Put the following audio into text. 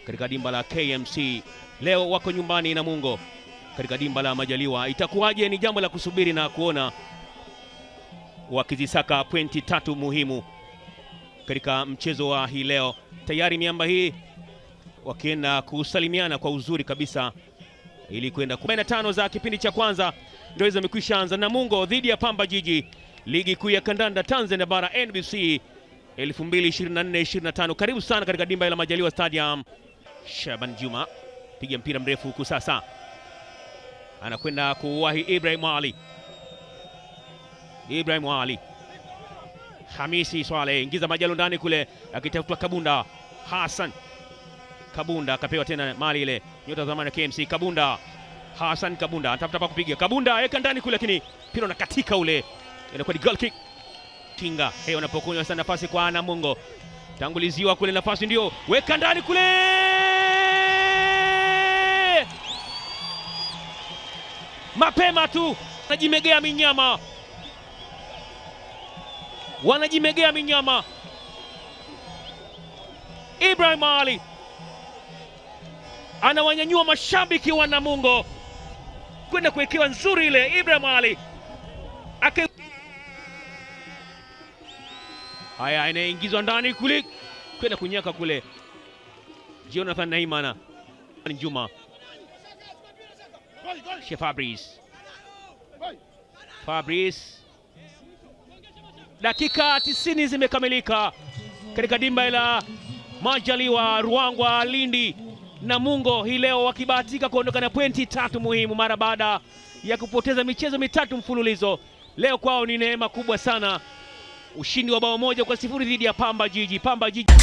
katika dimba la KMC. Leo wako nyumbani Namungo katika dimba la Majaliwa. Itakuwaje? Ni jambo la kusubiri na kuona, wakizisaka pointi 3 muhimu katika mchezo wa hii leo. Tayari miamba hii wakienda kusalimiana kwa uzuri kabisa ili kwenda 45 za kipindi cha kwanza ndio hizo zimekwisha anza. Namungo dhidi ya Pamba Jiji, ligi kuu ya kandanda Tanzania bara NBC 2024-25. Karibu sana katika dimba la Majaliwa Stadium. Shaban Juma piga mpira mrefu huku sasa, anakwenda kuwahi Ibrahim Ali. Ibrahim Ali, Hamisi Swale ingiza Majalo ndani kule, akitafuta Kabunda. Hassan Kabunda akapewa tena mali ile, nyota zamani KMC. Kabunda, Hassan Kabunda anatafuta pa kupiga. Kabunda eka ndani kule, lakini mpira unakatika ule, inakuwa ni goal kick. Tinga heyo anapokunywa sana nafasi kwa Namungo, tanguliziwa kule, nafasi ndio weka ndani kule, mapema tu wanajimegea minyama, wanajimegea minyama. Ibrahim Ali anawanyanyua mashabiki wa Namungo kwenda kuwekewa nzuri ile. Ibrahim Ali haya, inaingizwa ndani kule, kwenda kunyaka kule. Jonathan Naimana, Juma Fabrice. Dakika 90 zimekamilika katika dimba la Majaliwa Ruangwa Lindi. Namungo hii leo wakibahatika kuondoka na pointi 3 muhimu mara baada ya kupoteza michezo 3 mfululizo. Leo kwao ni neema kubwa sana, ushindi wa bao 1-0 dhidi ya Pamba Jiji. Pamba Jiji